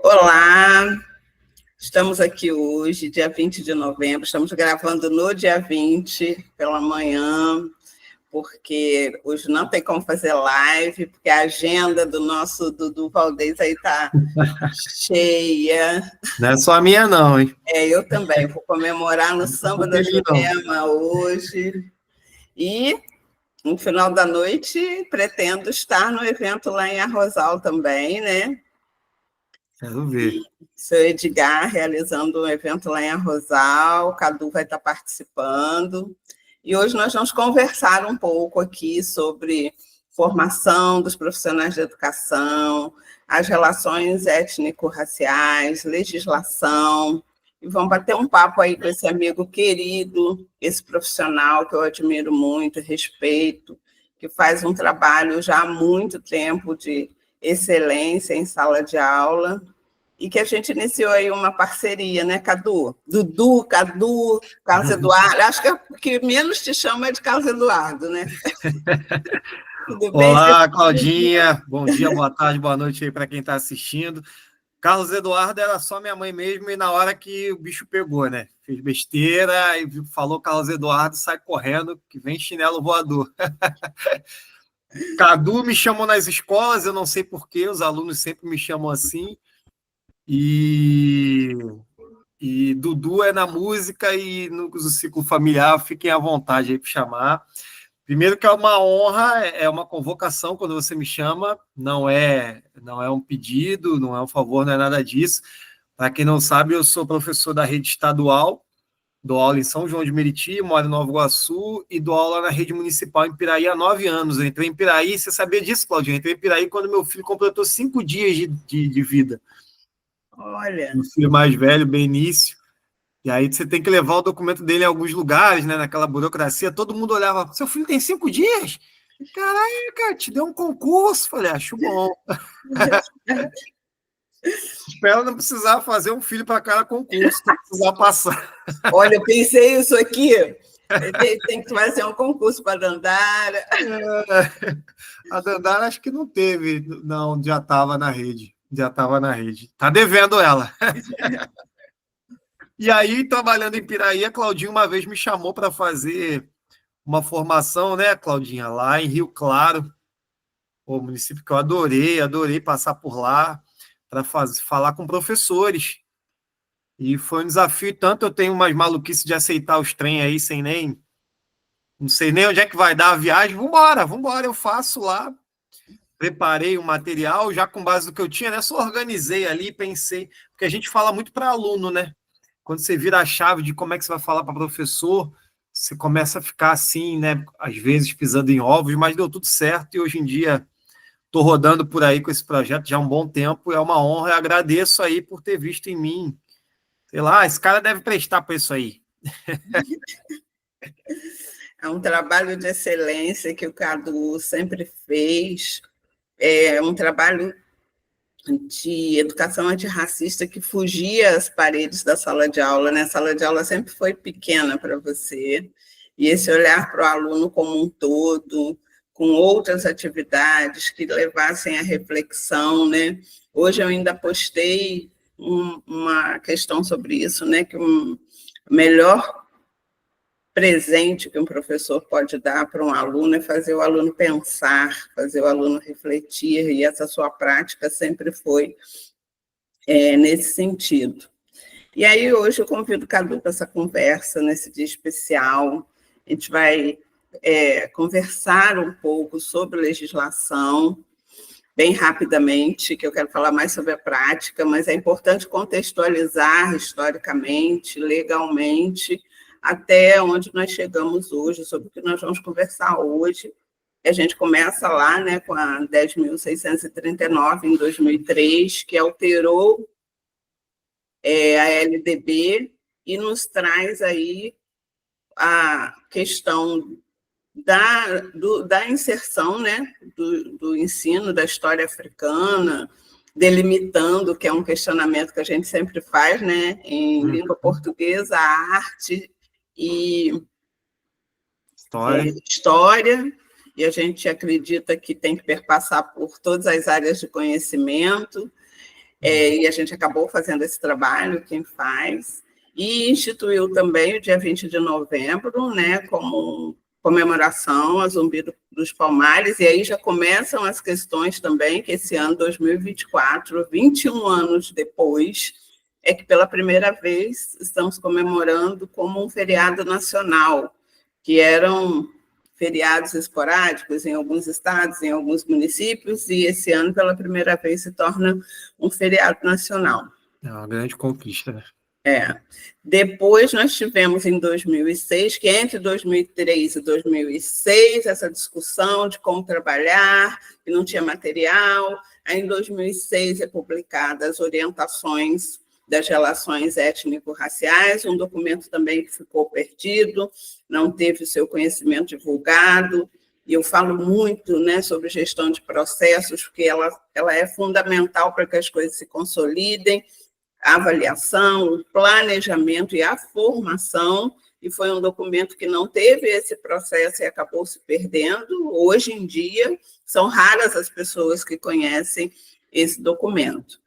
Olá, estamos aqui hoje, dia 20 de novembro, estamos gravando no dia 20, pela manhã, porque hoje não tem como fazer live, porque a agenda do nosso Dudu Valdez aí está cheia. Não é só a minha, não, hein? Eu também, vou comemorar no Samba da Não. Jurema hoje. E, no final da noite, pretendo estar no evento lá em Arrozal também, né? Quero ver. Seu Edgar realizando um evento lá em Arrozal, o Cadu vai estar participando. E hoje nós vamos conversar um pouco aqui sobre formação dos profissionais de educação, as relações étnico-raciais, legislação. E vamos bater um papo aí com esse amigo querido, esse profissional que eu admiro muito, respeito, que faz um trabalho já há muito tempo de excelência em sala de aula, e que a gente iniciou aí uma parceria, né, Cadu? Dudu, Cadu, Carlos Eduardo. Acho que o que menos te chama é de Carlos Eduardo, né? Tudo bem? Olá, Claudinha. Bom dia, boa tarde, boa noite aí para quem está assistindo. Carlos Eduardo era só minha mãe mesmo, e na hora que o bicho pegou, né? Fez besteira e falou Carlos Eduardo, sai correndo, que vem chinelo voador. Cadu me chamou nas escolas, eu não sei porquê, os alunos sempre me chamam assim. E Dudu é na música e no ciclo familiar, fiquem à vontade aí para chamar. Primeiro que é uma honra, é uma convocação quando você me chama, não é um pedido, não é um favor, não é nada disso. Para quem não sabe, eu sou professor da rede estadual, dou aula em São João de Meriti, moro em Nova Iguaçu e dou aula na rede municipal em Piraí há 9 anos. Eu entrei em Piraí, você sabia disso, Claudinho? Eu entrei em Piraí quando meu filho completou 5 dias de vida. Olha. Meu filho mais velho, Benício. E aí você tem que levar o documento dele em alguns lugares, né? Naquela burocracia, todo mundo olhava, seu filho tem 5 dias? Caraca, te deu um concurso. Falei, acho bom. Espero não precisar fazer um filho para cada concurso, não precisar passar. Olha, eu pensei isso aqui. Tem que fazer um concurso para a Dandara. A Dandara acho que não teve, não, já estava na rede. Já estava na rede. Tá devendo ela. E aí, trabalhando em Piraí, a Claudinha uma vez me chamou para fazer uma formação, né, Claudinha, lá em Rio Claro, o município que eu adorei passar por lá para falar com professores. E foi um desafio, tanto eu tenho umas maluquices de aceitar os trem aí sem nem... Não sei nem onde é que vai dar a viagem. Vambora, eu faço lá. Preparei o material, já com base no que eu tinha, né? Só organizei ali, pensei. Porque a gente fala muito para aluno, né? Quando você vira a chave de como é que você vai falar para professor, você começa a ficar assim, né? Às vezes pisando em ovos, mas deu tudo certo e hoje em dia estou rodando por aí com esse projeto já há um bom tempo. É uma honra e agradeço aí por ter visto em mim. Sei lá, esse cara deve prestar para isso aí. É um trabalho de excelência que o Cadu sempre fez. É um trabalho de educação antirracista que fugia às paredes da sala de aula, né? A sala de aula sempre foi pequena para você, e esse olhar para o aluno como um todo, com outras atividades que levassem à reflexão, né? Hoje eu ainda postei uma questão sobre isso, né? Que o melhor presente que um professor pode dar para um aluno é fazer o aluno pensar, fazer o aluno refletir, e essa sua prática sempre foi nesse sentido. E aí, hoje, eu convido o Cadu para essa conversa, nesse dia especial. A gente vai conversar um pouco sobre legislação, bem rapidamente, que eu quero falar mais sobre a prática, mas é importante contextualizar historicamente, legalmente, até onde nós chegamos hoje, sobre o que nós vamos conversar hoje. A gente começa lá, né, com a 10.639, em 2003, que alterou a LDB e nos traz aí a questão da inserção, né, do ensino da história africana, delimitando, que é um questionamento que a gente sempre faz, né, em língua portuguesa, a arte e história, e a gente acredita que tem que perpassar por todas as áreas de conhecimento, E a gente acabou fazendo esse trabalho, quem faz, e instituiu também o dia 20 de novembro, né, como comemoração a Zumbi dos Palmares, e aí já começam as questões também, que esse ano, 2024, 21 anos depois, é que pela primeira vez estamos comemorando como um feriado nacional, que eram feriados esporádicos em alguns estados, em alguns municípios, e esse ano, pela primeira vez, se torna um feriado nacional. É uma grande conquista, né? Depois nós tivemos em 2006, que entre 2003 e 2006, essa discussão de como trabalhar, que não tinha material. Aí, em 2006, é publicada as orientações das relações étnico-raciais, um documento também que ficou perdido, não teve o seu conhecimento divulgado, e eu falo muito, né, sobre gestão de processos, porque ela é fundamental para que as coisas se consolidem, a avaliação, o planejamento e a formação, e foi um documento que não teve esse processo e acabou se perdendo. Hoje em dia, são raras as pessoas que conhecem esse documento.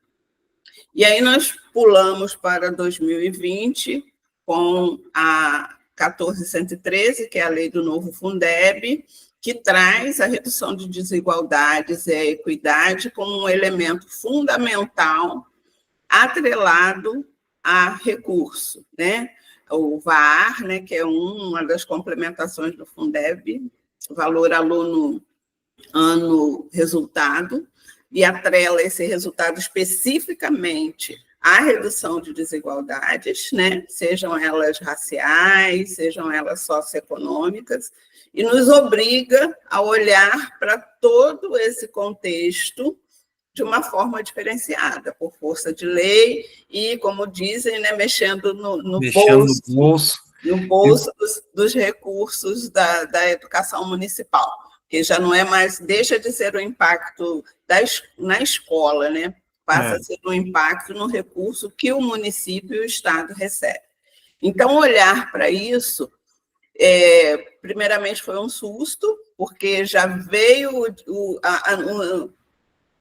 E aí nós pulamos para 2020 com a 1413, que é a lei do novo Fundeb, que traz a redução de desigualdades e a equidade como um elemento fundamental atrelado a recurso, né? O VAR, né, que é uma das complementações do Fundeb, valor aluno ano resultado, e atrela esse resultado especificamente à redução de desigualdades, né? Sejam elas raciais, sejam elas socioeconômicas, e nos obriga a olhar para todo esse contexto de uma forma diferenciada, por força de lei e, como dizem, né, mexendo no bolso dos recursos da educação municipal, que já não é mais, deixa de ser o impacto na escola, né? Passa a ser um impacto no recurso que o município e o Estado recebem. Então, olhar para isso, primeiramente foi um susto, porque já veio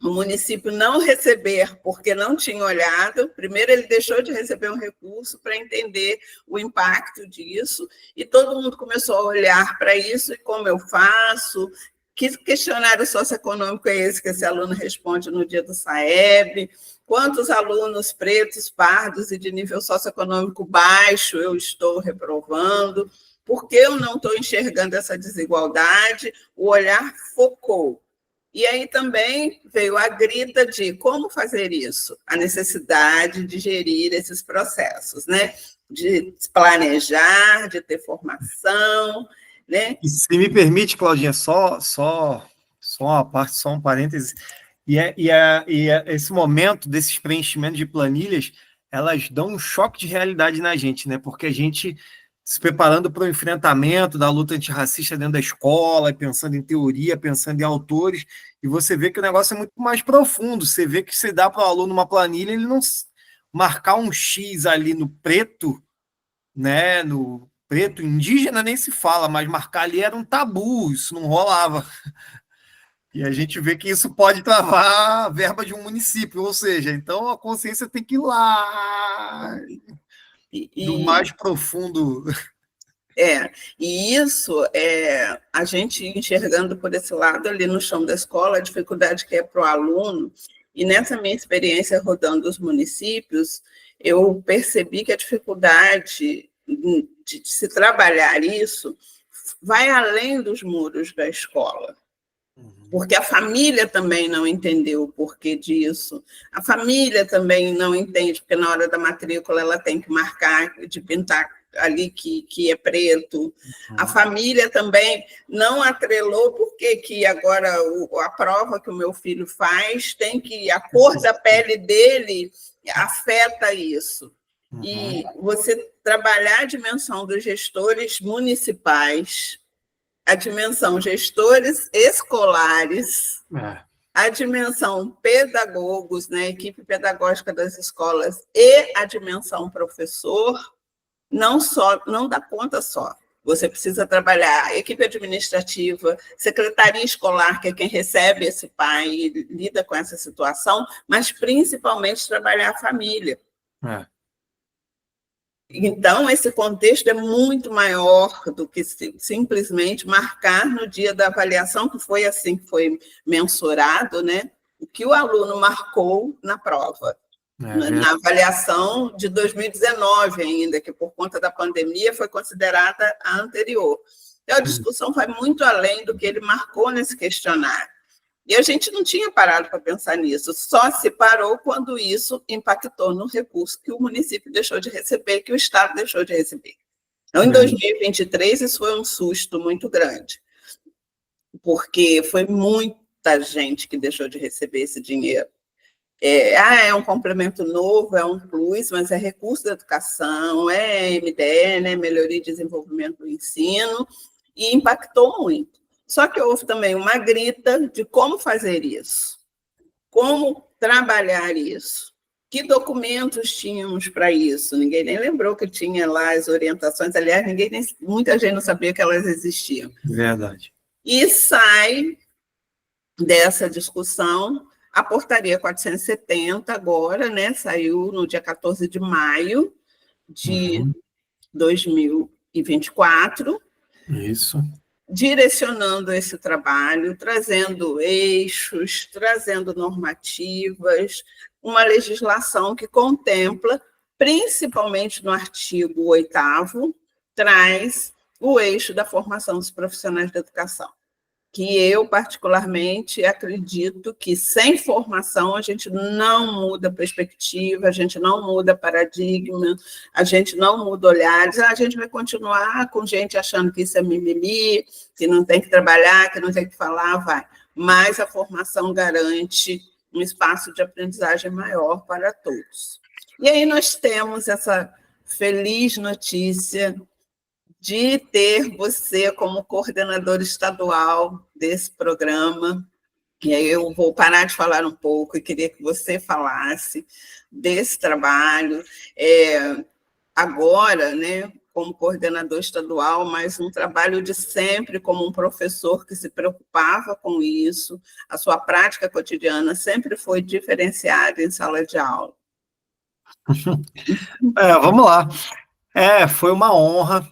o município não receber porque não tinha olhado. Primeiro, ele deixou de receber um recurso para entender o impacto disso, e todo mundo começou a olhar para isso, e como eu faço, que questionário socioeconômico é esse que esse aluno responde no dia do SAEB, quantos alunos pretos, pardos e de nível socioeconômico baixo eu estou reprovando, por que eu não estou enxergando essa desigualdade? O olhar focou. E aí também veio a grita de como fazer isso, a necessidade de gerir esses processos, né? De planejar, de ter formação, né? E se me permite, Claudinha, só uma parte, só um parêntese, esse momento desses preenchimentos de planilhas, elas dão um choque de realidade na gente, né? Porque a gente se preparando para o enfrentamento da luta antirracista dentro da escola, pensando em teoria, pensando em autores, e você vê que o negócio é muito mais profundo. Você vê que você dá para o aluno uma planilha, ele não marcar um X ali no preto, né? No preto indígena nem se fala, mas marcar ali era um tabu, isso não rolava. E a gente vê que isso pode travar a verba de um município, ou seja, então a consciência tem que ir lá no mais profundo. E isso a gente enxergando por esse lado ali no chão da escola, a dificuldade que é para o aluno, e nessa minha experiência rodando os municípios, eu percebi que a dificuldade de se trabalhar isso vai além dos muros da escola. Porque a família também não entendeu o porquê disso. A família também não entende, porque na hora da matrícula ela tem que marcar, de pintar ali que é preto. A família também não atrelou porque que agora a prova que o meu filho faz tem que a cor da pele dele afeta isso. E você trabalhar a dimensão dos gestores municipais, a dimensão gestores escolares, a dimensão pedagogos, né, equipe pedagógica das escolas, e a dimensão professor, não dá conta só. Você precisa trabalhar equipe administrativa, secretaria escolar, que é quem recebe esse pai e lida com essa situação, mas principalmente trabalhar a família. Então, esse contexto é muito maior do que simplesmente marcar no dia da avaliação, que foi assim que foi mensurado, né? O que o aluno marcou na prova. Na avaliação de 2019 ainda, que por conta da pandemia foi considerada a anterior. Então, a discussão vai muito além do que ele marcou nesse questionário. E a gente não tinha parado para pensar nisso, só se parou quando isso impactou no recurso que o município deixou de receber, que o Estado deixou de receber. Então, em 2023, isso foi um susto muito grande, porque foi muita gente que deixou de receber esse dinheiro. É um complemento novo, é um plus, mas é recurso da educação, é MDE, né, Melhoria e Desenvolvimento do Ensino, e impactou muito. Só que houve também uma grita de como fazer isso, como trabalhar isso, que documentos tínhamos para isso. Ninguém nem lembrou que tinha lá as orientações, aliás, muita gente não sabia que elas existiam. Verdade. E sai dessa discussão a portaria 470 agora, né, saiu no dia 14 de maio de 2024. Isso. Direcionando esse trabalho, trazendo eixos, trazendo normativas, uma legislação que contempla, principalmente no artigo 8º, traz o eixo da formação dos profissionais da educação, que eu, particularmente, acredito que sem formação a gente não muda perspectiva, a gente não muda paradigma, a gente não muda olhares, a gente vai continuar com gente achando que isso é mimimi, que não tem que trabalhar, que não tem que falar, vai. Mas a formação garante um espaço de aprendizagem maior para todos. E aí nós temos essa feliz notícia de ter você como coordenador estadual desse programa. E aí eu vou parar de falar um pouco e queria que você falasse desse trabalho. Agora, né, como coordenador estadual, mas um trabalho de sempre como um professor que se preocupava com isso. A sua prática cotidiana sempre foi diferenciada em sala de aula. Vamos lá. Foi uma honra.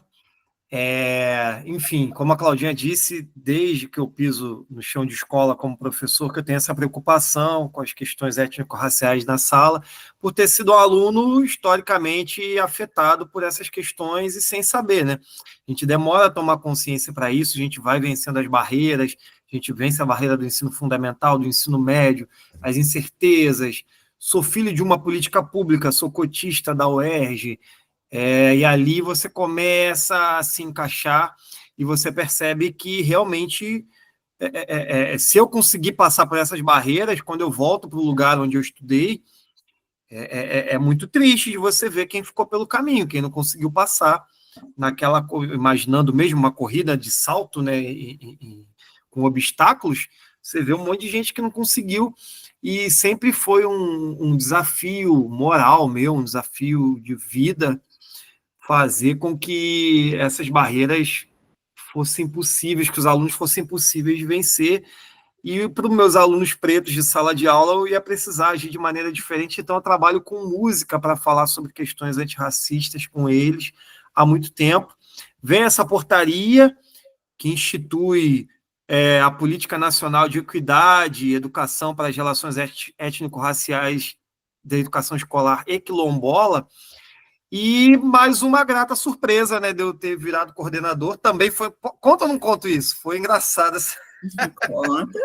Enfim, como a Claudinha disse, desde que eu piso no chão de escola como professor, que eu tenho essa preocupação com as questões étnico-raciais na sala, por ter sido um aluno historicamente afetado por essas questões e sem saber, né? A gente demora a tomar consciência para isso, a gente vai vencendo as barreiras, a gente vence a barreira do ensino fundamental, do ensino médio, as incertezas. Sou filho de uma política pública, sou cotista da UERJ, e ali você começa a se encaixar e você percebe que realmente, se eu conseguir passar por essas barreiras, quando eu volto para o lugar onde eu estudei, é muito triste de você ver quem ficou pelo caminho, quem não conseguiu passar naquela, imaginando mesmo uma corrida de salto, né, com obstáculos, você vê um monte de gente que não conseguiu, e sempre foi um desafio moral meu, um desafio de vida, fazer com que essas barreiras fossem possíveis, que os alunos fossem possíveis de vencer. E para os meus alunos pretos de sala de aula, eu ia precisar agir de maneira diferente. Então, eu trabalho com música para falar sobre questões antirracistas com eles há muito tempo. Vem essa portaria que institui a Política Nacional de Equidade e Educação para as Relações Étnico-Raciais da Educação Escolar e Quilombola. E mais uma grata surpresa, né, de eu ter virado coordenador. Também foi... Conta ou não conto isso? Foi engraçado. Conta.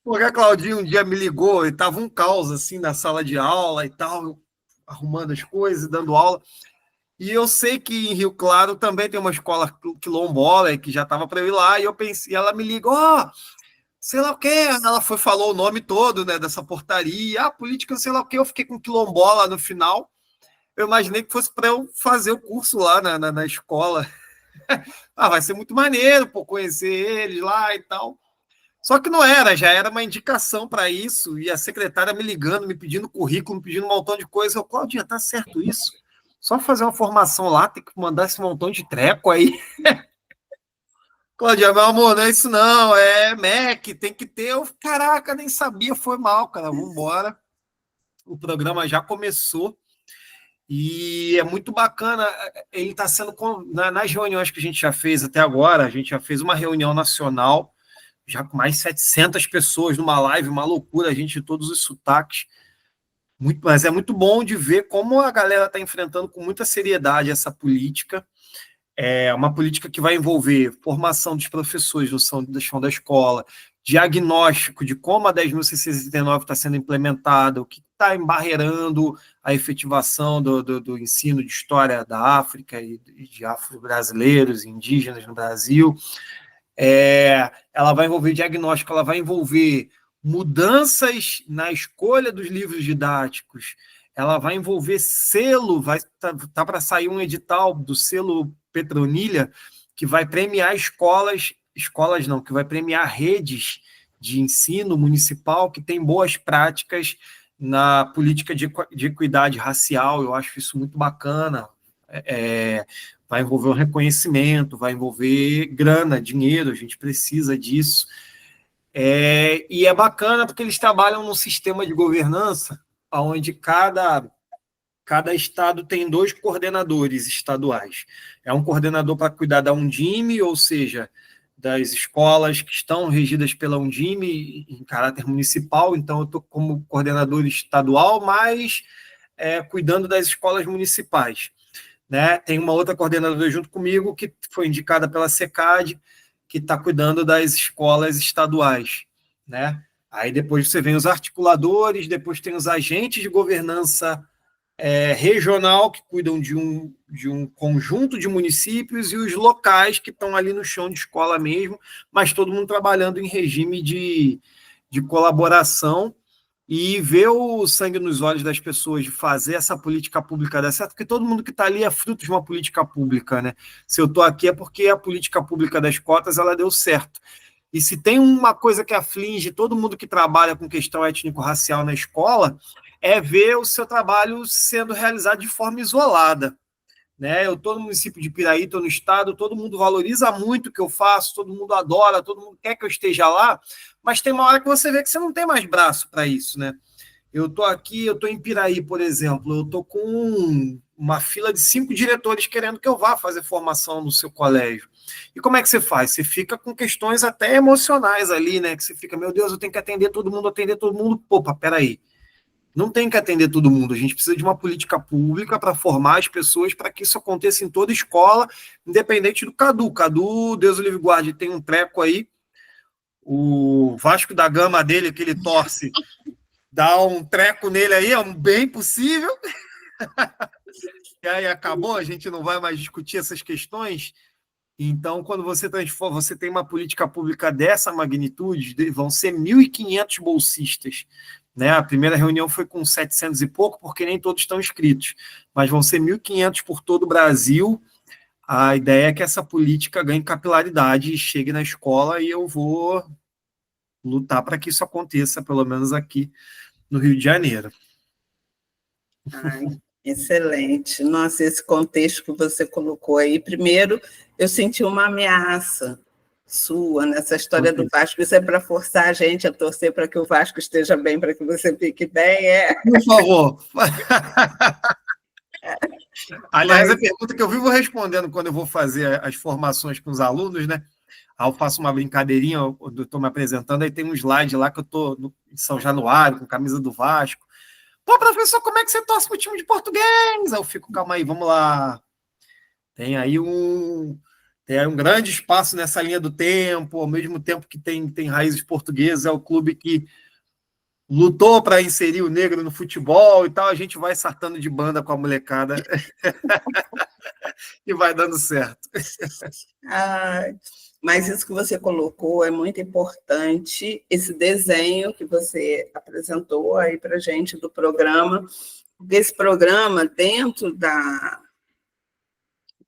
Porque a Claudinha um dia me ligou e estava um caos assim na sala de aula e tal, eu arrumando as coisas, dando aula. E eu sei que em Rio Claro também tem uma escola quilombola que já estava para eu ir lá, e eu pensei, ela me ligou, sei lá o quê, ela falou o nome todo, né, dessa portaria, política, sei lá o quê, eu fiquei com quilombola no final. Eu imaginei que fosse para eu fazer o curso lá na escola. Vai ser muito maneiro, pô, conhecer eles lá e tal. Só que não era, já era uma indicação para isso, e a secretária me ligando, me pedindo currículo, me pedindo um montão de coisa. Eu, Claudinha, tá certo isso? Só fazer uma formação lá, tem que mandar esse montão de treco aí. Cláudia, meu amor, não é isso não, é Mac, tem que ter. Caraca, nem sabia, foi mal, cara, vamos embora. O programa já começou e é muito bacana. Ele está sendo, nas reuniões que a gente já fez até agora, a gente já fez uma reunião nacional, já com mais de 700 pessoas numa live, uma loucura, a gente de todos os sotaques. Mas é muito bom de ver como a galera está enfrentando com muita seriedade essa política. É uma política que vai envolver formação dos professores no chão da escola, diagnóstico de como a 10.639 está sendo implementada, o que está embarreirando a efetivação do ensino de história da África e de afro-brasileiros, indígenas no Brasil. Ela vai envolver diagnóstico, ela vai envolver mudanças na escolha dos livros didáticos, ela vai envolver selo, tá para sair um edital do selo Petronilha, que vai premiar escolas não, que vai premiar redes de ensino municipal que tem boas práticas na política de equidade racial. Eu acho isso muito bacana. Vai envolver o reconhecimento, vai envolver grana, dinheiro, a gente precisa disso. E é bacana porque eles trabalham num sistema de governança onde cada estado tem 2 coordenadores estaduais. É um coordenador para cuidar da Undime, ou seja, das escolas que estão regidas pela Undime em caráter municipal, então eu estou como coordenador estadual, mas cuidando das escolas municipais. Né? Tem uma outra coordenadora junto comigo que foi indicada pela SECAD, que está cuidando das escolas estaduais. Né? Aí depois você vem os articuladores, depois tem os agentes de governança regional, que cuidam de um conjunto de municípios, e os locais que estão ali no chão de escola mesmo, mas todo mundo trabalhando em regime de colaboração, e ver o sangue nos olhos das pessoas de fazer essa política pública dar certo, porque todo mundo que está ali é fruto de uma política pública, né? Se eu estou aqui é porque a política pública das cotas ela deu certo. E se tem uma coisa que aflige todo mundo que trabalha com questão étnico-racial na escola, é ver o seu trabalho sendo realizado de forma isolada. Né? Eu estou no município de Piraí, estou no estado, todo mundo valoriza muito o que eu faço, todo mundo adora, todo mundo quer que eu esteja lá, mas tem uma hora que você vê que você não tem mais braço para isso, né? Eu estou aqui, eu estou em Piraí, por exemplo, eu estou com uma fila de 5 diretores querendo que eu vá fazer formação no seu colégio. E como é que você faz? Você fica com questões até emocionais ali, né? Que você fica, meu Deus, eu tenho que atender todo mundo. Opa, peraí. Não tem que atender todo mundo, a gente precisa de uma política pública para formar as pessoas para que isso aconteça em toda escola, independente do Cadu. Cadu, Deus o livre guarde, tem um treco aí, o Vasco da Gama dele, que ele torce, dá um treco nele aí, é bem possível. E aí acabou, a gente não vai mais discutir essas questões. Então, quando você transforma, você tem uma política pública dessa magnitude, vão ser 1.500 bolsistas. Né? A primeira reunião foi com 700 e pouco, porque nem todos estão inscritos, mas vão ser 1.500 por todo o Brasil. A ideia é que essa política ganhe capilaridade e chegue na escola, e eu vou lutar para que isso aconteça, pelo menos aqui no Rio de Janeiro. Ai, excelente. Nossa, esse contexto que você colocou aí, primeiro, eu senti uma ameaça sua nessa história do Vasco. Isso é para forçar a gente a torcer para que o Vasco esteja bem, para que você fique bem, Por favor. Aliás, a pergunta que eu vivo respondendo quando eu vou fazer as formações com os alunos, né? Aí eu faço uma brincadeirinha, eu estou me apresentando, aí tem um slide lá que eu estou em São Januário, com camisa do Vasco. Pô, professor, como é que você torce pro time de português? Aí eu fico, calma aí, vamos lá. Tem aí um grande espaço nessa linha do tempo, ao mesmo tempo que tem raízes portuguesas, é o clube que lutou para inserir o negro no futebol e tal, a gente vai sartando de banda com a molecada e vai dando certo. Mas isso que você colocou é muito importante, esse desenho que você apresentou aí para a gente do programa, porque esse programa, dentro da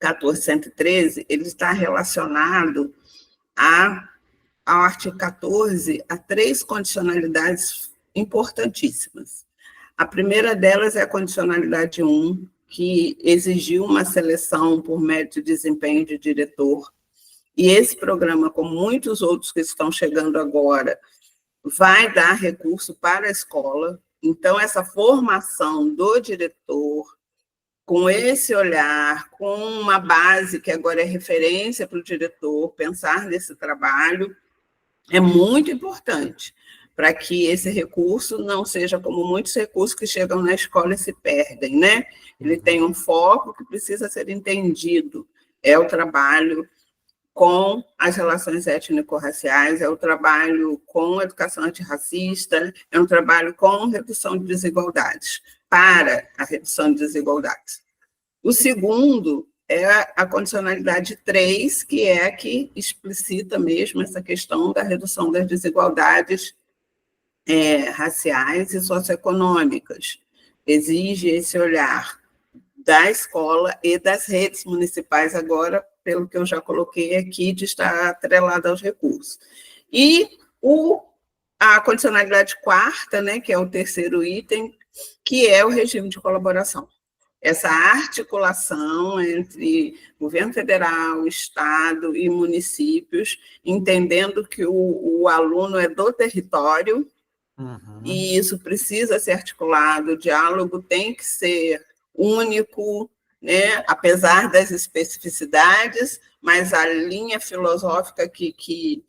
1413, ele está relacionado ao artigo 14, a 3 condicionalidades importantíssimas. A primeira delas é a condicionalidade 1, que exigiu uma seleção por mérito de desempenho de diretor. E esse programa, como muitos outros que estão chegando agora, vai dar recurso para a escola. Então, essa formação do diretor, com esse olhar, com uma base que agora é referência para o diretor pensar nesse trabalho, é muito importante para que esse recurso não seja como muitos recursos que chegam na escola e se perdem, né? Ele tem um foco que precisa ser entendido, é o trabalho com as relações étnico-raciais, é o trabalho com educação antirracista, é um trabalho com redução de desigualdades, para a redução de desigualdades. O segundo é a condicionalidade 3, que é a que explicita mesmo essa questão da redução das desigualdades raciais e socioeconômicas. Exige esse olhar da escola e das redes municipais agora, pelo que eu já coloquei aqui, de estar atrelada aos recursos. E a condicionalidade 4ª, né, que é o terceiro item, que é o regime de colaboração. Essa articulação entre governo federal, estado e municípios, entendendo que o aluno é do território, e isso precisa ser articulado, o diálogo tem que ser único, né, apesar das especificidades, mas a linha filosófica que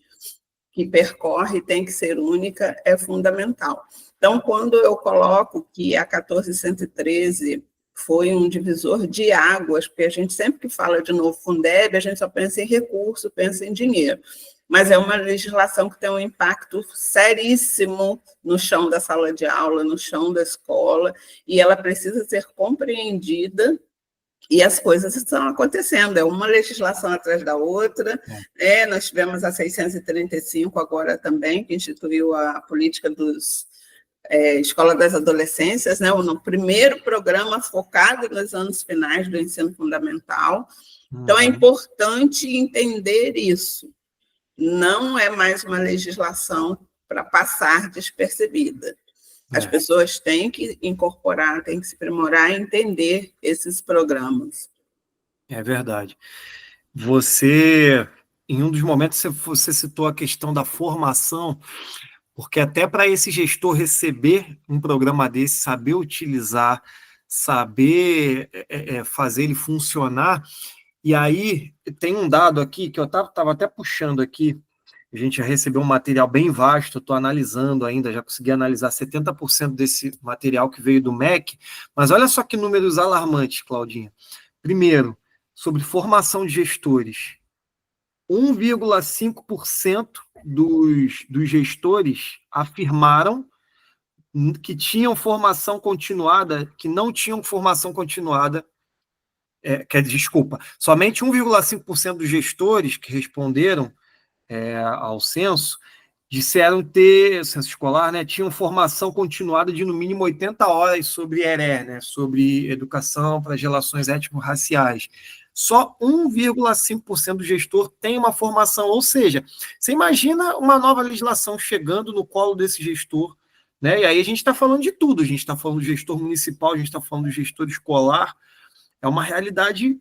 percorre tem que ser única, é fundamental. Então, quando eu coloco que a 14.113 foi um divisor de águas, porque a gente sempre que fala de novo Fundeb, a gente só pensa em recurso, pensa em dinheiro, mas é uma legislação que tem um impacto seríssimo no chão da sala de aula, no chão da escola, e ela precisa ser compreendida, e as coisas estão acontecendo, é uma legislação atrás da outra, nós tivemos a 635 agora também, que instituiu a política dos Escola das Adolescências, né, no primeiro programa focado nos anos finais do ensino fundamental. Então, é importante entender isso. Não é mais uma legislação para passar despercebida. As pessoas têm que incorporar, têm que se aprimorar e entender esses programas. É verdade. Você, em um dos momentos, você citou a questão da formação, porque até para esse gestor receber um programa desse, saber utilizar, saber fazer ele funcionar, e aí tem um dado aqui que eu estava até puxando aqui, a gente já recebeu um material bem vasto, estou analisando ainda, já consegui analisar 70% desse material que veio do MEC, mas olha só que números alarmantes, Claudinha. Primeiro, sobre formação de gestores, 1,5% dos gestores afirmaram que tinham formação continuada, que não tinham formação continuada, somente 1,5% dos gestores que responderam ao censo disseram ter, censo escolar, né, tinham formação continuada de no mínimo 80 horas sobre ERE, né, sobre educação para as relações étnico-raciais. Só 1,5% do gestor tem uma formação, ou seja, você imagina uma nova legislação chegando no colo desse gestor, né? E aí a gente está falando de tudo, a gente está falando do gestor municipal, a gente está falando do gestor escolar, é uma realidade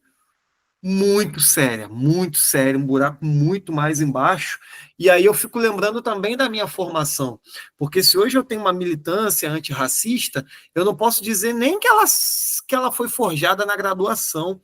muito séria, um buraco muito mais embaixo. E aí eu fico lembrando também da minha formação, porque se hoje eu tenho uma militância antirracista, eu não posso dizer nem que ela foi forjada na graduação.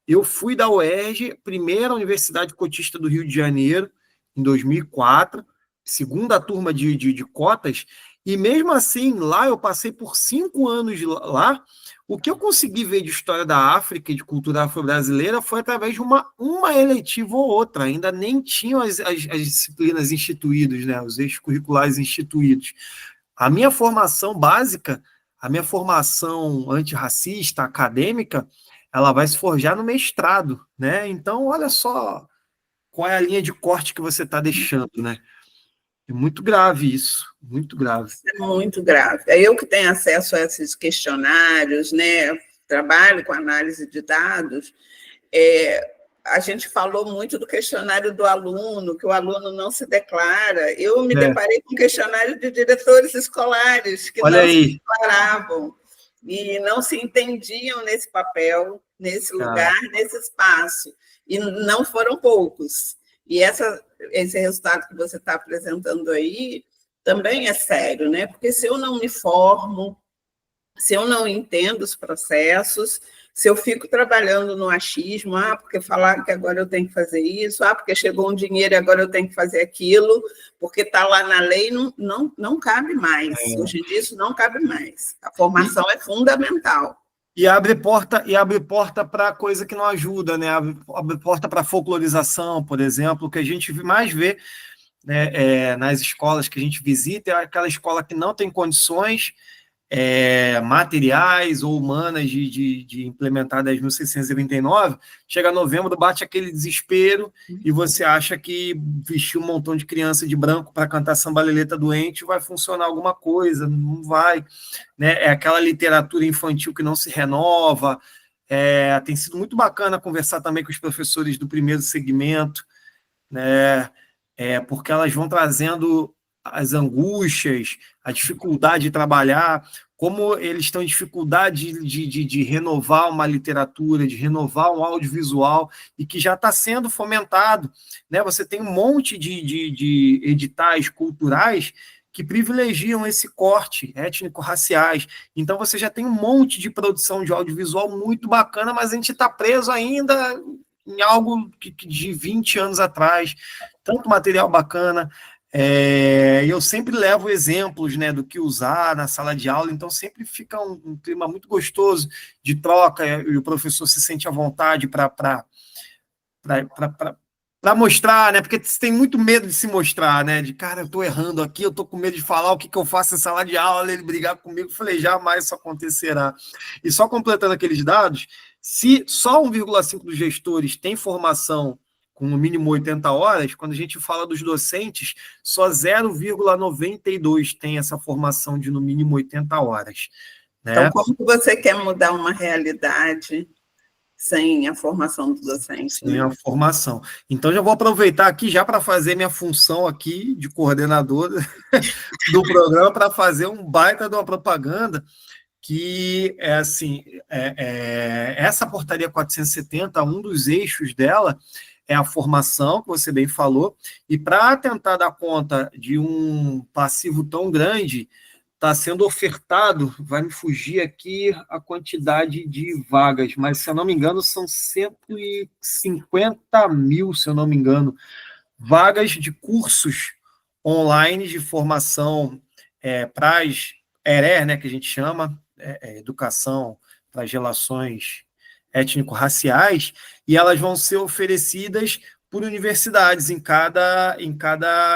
Eu fui da UERJ, primeira universidade cotista do Rio de Janeiro, em 2004, segunda turma de cotas, e mesmo assim, lá eu passei por 5 anos lá. O que eu consegui ver de história da África e de cultura afro-brasileira foi através de uma eletiva ou outra, ainda nem tinham as disciplinas instituídas, né, os eixos curriculares instituídos. A minha formação básica, a minha formação antirracista, acadêmica, ela vai se forjar no mestrado, né? Então, olha só qual é a linha de corte que você está deixando, né? É muito grave isso, muito grave. É muito grave. É eu que tenho acesso a esses questionários, né? Trabalho com análise de dados. A gente falou muito do questionário do aluno, que o aluno não se declara. Eu me deparei com questionário de diretores escolares que não se declaravam. e não se entendiam nesse papel, nesse lugar, nesse espaço, e não foram poucos. E esse resultado que você está apresentando aí também é sério, né? Porque se eu não me formo, se eu não entendo os processos, se eu fico trabalhando no achismo, porque falaram que agora eu tenho que fazer isso, porque chegou um dinheiro e agora eu tenho que fazer aquilo, porque está lá na lei, não cabe mais. Hoje em dia isso não cabe mais. A formação é fundamental. E abre porta para coisa que não ajuda, né? Abre porta para folclorização, por exemplo, que a gente mais vê, né, nas escolas que a gente visita, é aquela escola que não tem condições materiais ou humanas de implementar 10.639, chega novembro, bate aquele desespero e você acha que vestir um montão de criança de branco para cantar Samba-Leleta doente vai funcionar alguma coisa, não vai, né? É aquela literatura infantil que não se renova. Tem sido muito bacana conversar também com os professores do primeiro segmento, né? Porque elas vão trazendo as angústias, a dificuldade de trabalhar, como eles estão em dificuldade de renovar uma literatura, de renovar um audiovisual, e que já está sendo fomentado, né? Você tem um monte de editais culturais que privilegiam esse corte étnico-raciais. Então, você já tem um monte de produção de audiovisual muito bacana, mas a gente está preso ainda em algo de 20 anos atrás. Tanto material bacana. Eu sempre levo exemplos, né, do que usar na sala de aula, então sempre fica um clima muito gostoso de troca, e o professor se sente à vontade para mostrar, né? Porque você tem muito medo de se mostrar, né? De, cara, eu estou errando aqui, eu estou com medo de falar o que eu faço em sala de aula, ele brigar comigo. Eu falei, jamais isso acontecerá. E só completando aqueles dados, se só 1,5 dos gestores tem formação com no mínimo 80 horas, quando a gente fala dos docentes, só 0,92 tem essa formação de no mínimo 80 horas. Né? Então, como que você quer mudar uma realidade sem a formação do docente? Sem a formação. Então, já vou aproveitar aqui já para fazer minha função aqui de coordenador do programa, para fazer um baita de uma propaganda, que é assim, essa portaria 470, um dos eixos dela é a formação, que você bem falou, e para tentar dar conta de um passivo tão grande, está sendo ofertado, vai me fugir aqui a quantidade de vagas, mas, se eu não me engano, são 150 mil, se eu não me engano, vagas de cursos online de formação para as ERE, né, que a gente chama, educação para as relações étnico-raciais, e elas vão ser oferecidas por universidades em cada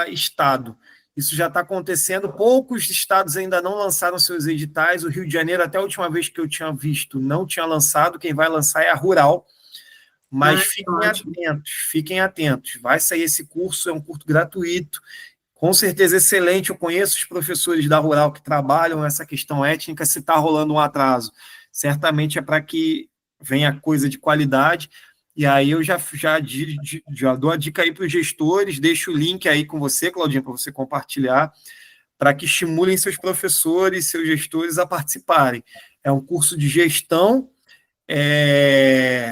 estado. Isso já está acontecendo, poucos estados ainda não lançaram seus editais, o Rio de Janeiro, até a última vez que eu tinha visto, não tinha lançado, quem vai lançar é a Rural, mas fiquem atentos, vai sair esse curso, é um curso gratuito, com certeza excelente, eu conheço os professores da Rural que trabalham essa questão étnica, se está rolando um atraso, certamente é para que venha coisa de qualidade. E aí eu já dou a dica aí para os gestores, deixo o link aí com você, Claudinha, para você compartilhar, para que estimulem seus professores, seus gestores a participarem. É um curso de gestão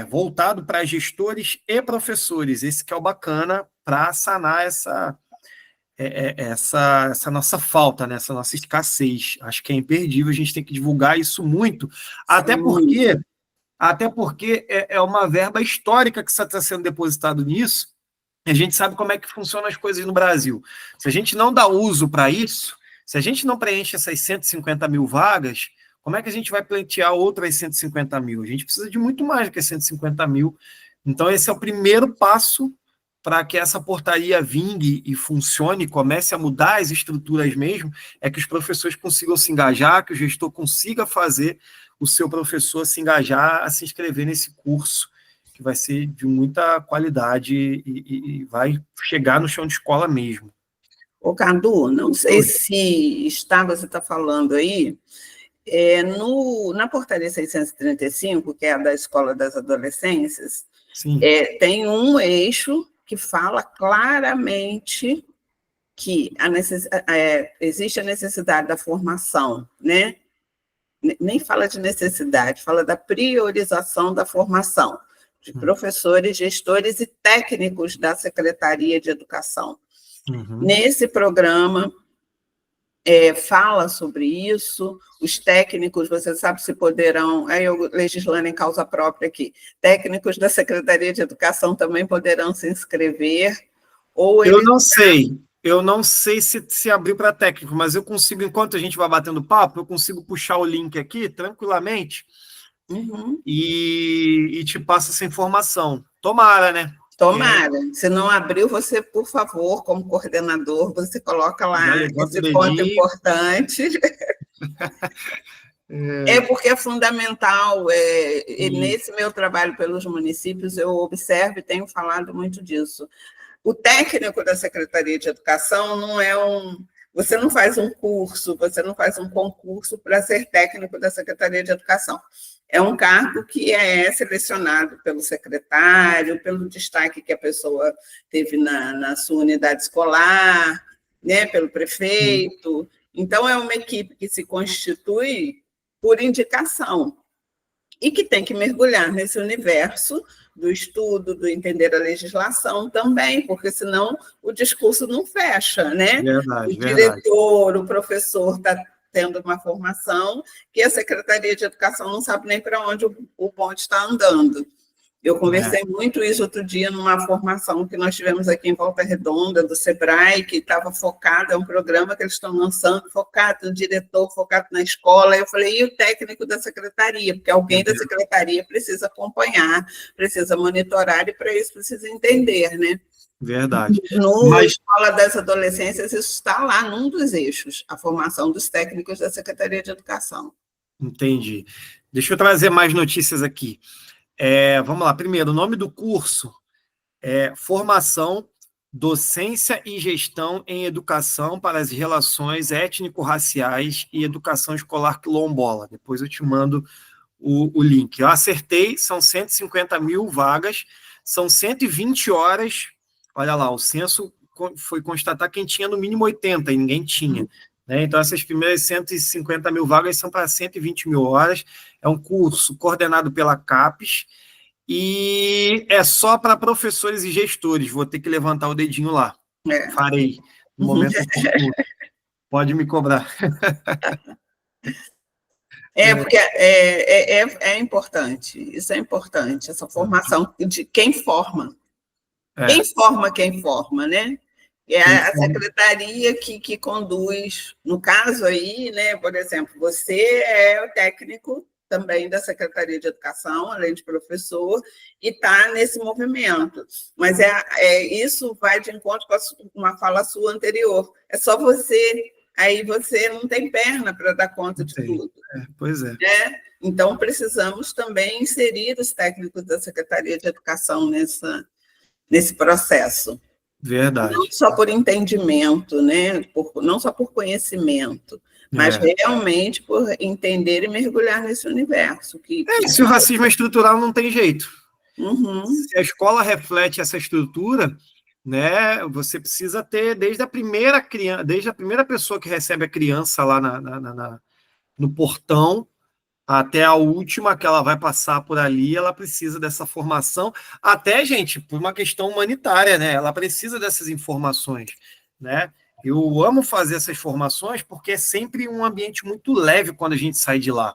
voltado para gestores e professores. Esse que é o bacana para sanar essa nossa falta, né? Essa nossa escassez. Acho que é imperdível, a gente tem que divulgar isso muito, até porque é uma verba histórica que está sendo depositada nisso, e a gente sabe como é que funcionam as coisas no Brasil. Se a gente não dá uso para isso, se a gente não preenche essas 150 mil vagas, como é que a gente vai pleitear outras 150 mil? A gente precisa de muito mais do que 150 mil. Então, esse é o primeiro passo para que essa portaria vingue e funcione, comece a mudar as estruturas mesmo, é que os professores consigam se engajar, que o gestor consiga fazer o seu professor se engajar a se inscrever nesse curso, que vai ser de muita qualidade e vai chegar no chão de escola mesmo. Ô, Cadu, não sei se você está falando aí, na portaria 635, que é a da Escola das Adolescências, tem um eixo que fala claramente que existe a necessidade da formação, né? nem fala de necessidade, fala da priorização da formação de professores, gestores e técnicos da Secretaria de Educação. Nesse programa, fala sobre isso, os técnicos, você sabe se poderão, aí eu legislando em causa própria aqui, técnicos da Secretaria de Educação também poderão se inscrever, ou eu não sei se abriu para técnico, mas eu consigo, enquanto a gente vai batendo papo, eu consigo puxar o link aqui, tranquilamente, e te passo essa informação. Tomara, né? Tomara. Se não abriu, você, por favor, como coordenador, você coloca lá esse ponto importante. Porque é fundamental. Nesse meu trabalho pelos municípios, eu observo e tenho falado muito disso. O técnico da Secretaria de Educação não é você não faz um curso, você não faz um concurso para ser técnico da Secretaria de Educação. É um cargo que é selecionado pelo secretário, pelo destaque que a pessoa teve na sua unidade escolar, né, pelo prefeito. Então, é uma equipe que se constitui por indicação e que tem que mergulhar nesse universo do estudo, do entender a legislação também, porque senão o discurso não fecha, né? Verdade, o diretor, o professor está tendo uma formação que a Secretaria de Educação não sabe nem para onde o bonde está andando. Eu conversei muito isso outro dia numa formação que nós tivemos aqui em Volta Redonda, do SEBRAE, que estava focado, é um programa que eles estão lançando, focado no diretor, focado na escola. Eu falei, e o técnico da secretaria? Porque alguém da secretaria precisa acompanhar, precisa monitorar, e para isso precisa entender, né? Verdade. No Escola das Adolescências, isso está lá num dos eixos, a formação dos técnicos da Secretaria de Educação. Entendi. Deixa eu trazer mais notícias aqui. Vamos lá. Primeiro, o nome do curso é Formação, Docência e Gestão em Educação para as Relações Étnico-Raciais e Educação Escolar Quilombola. Depois eu te mando o link. Eu acertei, são 150 mil vagas, são 120 horas. Olha lá, o censo foi constatar quem tinha no mínimo 80 e ninguém tinha. Né? Então, essas primeiras 150 mil vagas são para 120 mil horas. É um curso coordenado pela CAPES e é só para professores e gestores. Vou ter que levantar o dedinho lá. Farei. No momento pode me cobrar. Porque é importante. Isso é importante, essa formação de quem forma. Quem forma, né? É a secretaria que conduz, no caso aí, né, por exemplo, você é o técnico também da Secretaria de Educação, além de professor, e está nesse movimento. Mas isso vai de encontro com uma fala sua anterior. É só você, aí você não tem perna para dar conta de tudo. Pois é. Né? Então, precisamos também inserir os técnicos da Secretaria de Educação nesse processo. Verdade. Não só por entendimento, né? Não só por conhecimento, mas realmente por entender e mergulhar nesse universo. Se o racismo é estrutural, não tem jeito. Se a escola reflete essa estrutura, né, você precisa ter desde a primeira pessoa que recebe a criança lá no portão, até a última que ela vai passar por ali, ela precisa dessa formação, até, gente, por uma questão humanitária, né? Ela precisa dessas informações, né? Eu amo fazer essas formações porque é sempre um ambiente muito leve quando a gente sai de lá.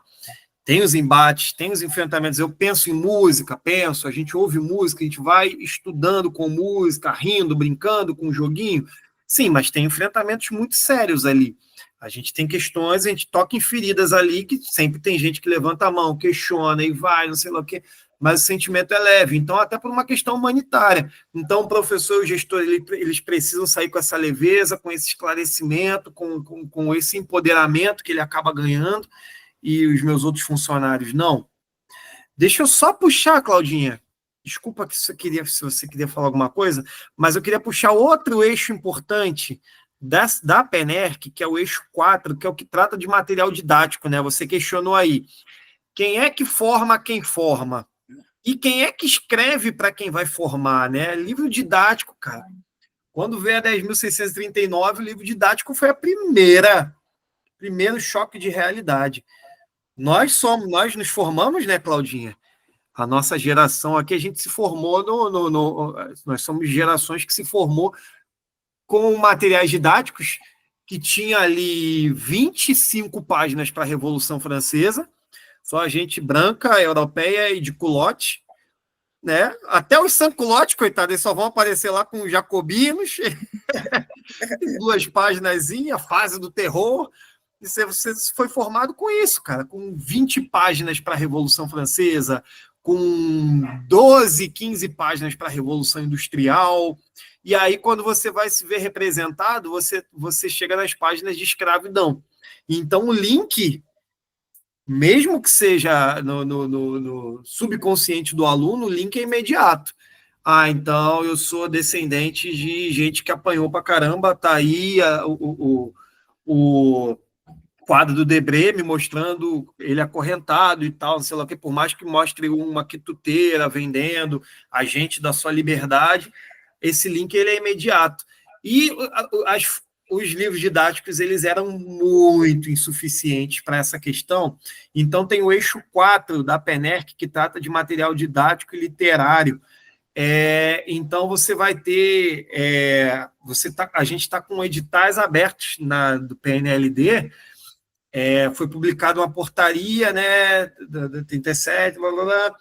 Tem os embates, tem os enfrentamentos. Eu penso em música, a gente ouve música, a gente vai estudando com música, rindo, brincando com um joguinho. Sim, mas tem enfrentamentos muito sérios ali. A gente tem questões, a gente toca em feridas ali, que sempre tem gente que levanta a mão, questiona e vai, não sei lá o quê, mas o sentimento é leve. Então, até por uma questão humanitária. Então, o professor e o gestor, eles precisam sair com essa leveza, com esse esclarecimento, com esse empoderamento que ele acaba ganhando, e os meus outros funcionários não. Deixa eu só puxar, Claudinha. Desculpa se você queria falar alguma coisa, mas eu queria puxar outro eixo importante da PENERC, que é o eixo 4, que é o que trata de material didático, né? Você questionou aí. Quem é que forma quem forma? E quem é que escreve para quem vai formar, né? Livro didático, cara. Quando veio a 10.639, o livro didático foi primeiro choque de realidade. nós nos formamos, né, Claudinha? A nossa geração aqui, a gente se formou nós somos gerações que se formou com materiais didáticos que tinha ali 25 páginas para a Revolução Francesa, só gente branca, europeia e de culote, né? Até os sans-culottes, coitados, eles só vão aparecer lá com jacobinos, 2 páginas, fase do terror. E você foi formado com isso, cara, com 20 páginas para a Revolução Francesa, com 12, 15 páginas para a Revolução Industrial. E aí, quando você vai se ver representado, você chega nas páginas de escravidão. Então, o link, mesmo que seja no subconsciente do aluno, o link é imediato. Ah, então eu sou descendente de gente que apanhou pra caramba, tá aí o quadro do Debré me mostrando ele acorrentado e tal, sei lá o que, por mais que mostre uma quituteira vendendo, agente da sua liberdade, esse link ele é imediato. E os livros didáticos eles eram muito insuficientes para essa questão, então tem o eixo 4 da PENERC, que trata de material didático e literário. Então você vai ter, a gente está com editais abertos do PNLD. Foi publicada uma portaria, né, da 37, blá, blá, blá,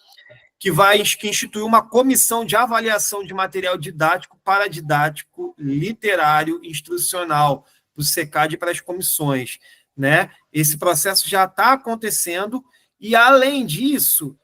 que institui uma comissão de avaliação de material didático, paradidático, literário, instrucional, para o SECAD e para as comissões, né? Esse processo já está acontecendo e, além disso,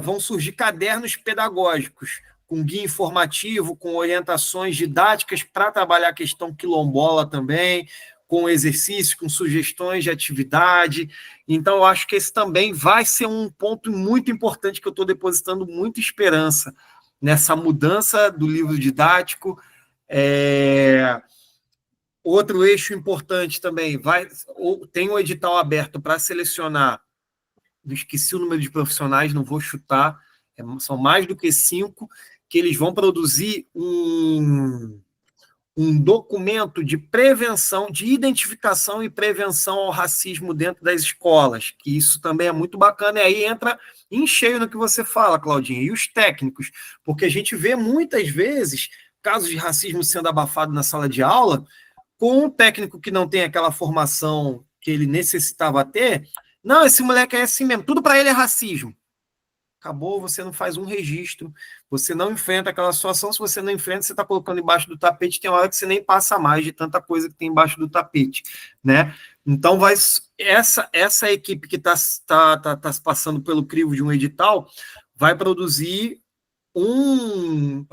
vão surgir cadernos pedagógicos, com guia informativo, com orientações didáticas para trabalhar a questão quilombola também, com exercícios, com sugestões de atividade. Então, eu acho que esse também vai ser um ponto muito importante que eu estou depositando muita esperança nessa mudança do livro didático. Outro eixo importante também, tem um edital aberto para selecionar, esqueci o número de profissionais, não vou chutar, são mais do que 5, que eles vão produzir um documento de prevenção, de identificação e prevenção ao racismo dentro das escolas, que isso também é muito bacana, e aí entra em cheio no que você fala, Claudinha, e os técnicos, porque a gente vê muitas vezes casos de racismo sendo abafado na sala de aula, com um técnico que não tem aquela formação que ele necessitava ter. Não, esse moleque é assim mesmo, tudo para ele é racismo. Acabou, você não faz um registro, você não enfrenta aquela situação. Se você não enfrenta, você está colocando embaixo do tapete, tem hora que você nem passa mais de tanta coisa que tem embaixo do tapete, né? Então, essa equipe que está se passando pelo crivo de um edital vai produzir um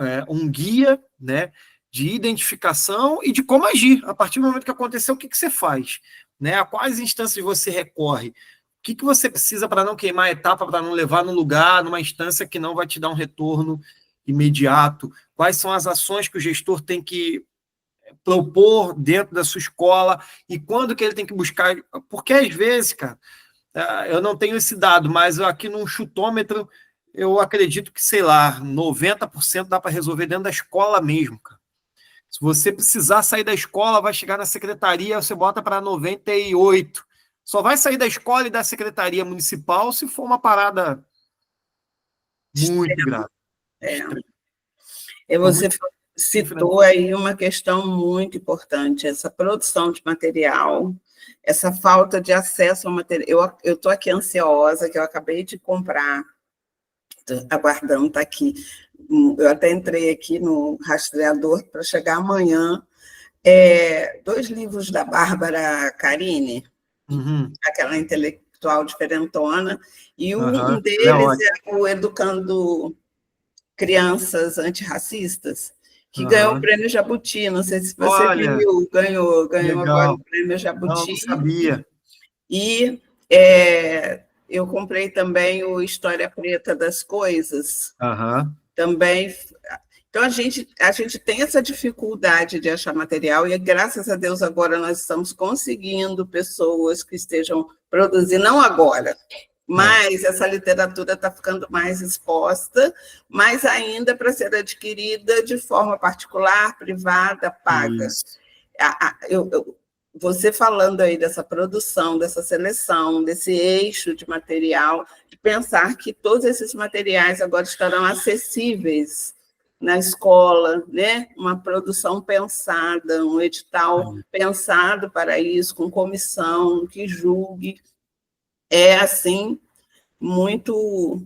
guia, né, de identificação e de como agir. A partir do momento que aconteceu, o que você faz? Né? A quais instâncias você recorre? O que você precisa para não queimar a etapa, para não levar num lugar, numa instância que não vai te dar um retorno imediato? Quais são as ações que o gestor tem que propor dentro da sua escola e quando que ele tem que buscar? Porque, às vezes, cara, eu não tenho esse dado, mas aqui num chutômetro, eu acredito que, sei lá, 90% dá para resolver dentro da escola mesmo, cara. Se você precisar sair da escola, vai chegar na secretaria, você bota para 98%. Só vai sair da escola e da secretaria municipal se for uma parada muito grave. Você citou aí uma questão muito importante, essa produção de material, essa falta de acesso ao material. Eu estou aqui ansiosa, que eu acabei de comprar, aguardando, está aqui. Eu até entrei aqui no rastreador para chegar amanhã. 2 livros da Bárbara Carini, aquela intelectual diferentona, e um deles é o Educando Crianças Antirracistas, que ganhou o prêmio Jabuti. Não sei se você viu, ganhou agora o prêmio Jabuti. Não sabia. E eu comprei também o História Preta das Coisas. Também. Então, a gente tem essa dificuldade de achar material, e graças a Deus agora nós estamos conseguindo pessoas que estejam produzindo, não agora, mas essa literatura está ficando mais exposta, mas ainda para ser adquirida de forma particular, privada, paga. você falando aí dessa produção, dessa seleção, desse eixo de material, de pensar que todos esses materiais agora estarão acessíveis na escola, né? Uma produção pensada, um edital pensado para isso, com comissão que julgue, é assim muito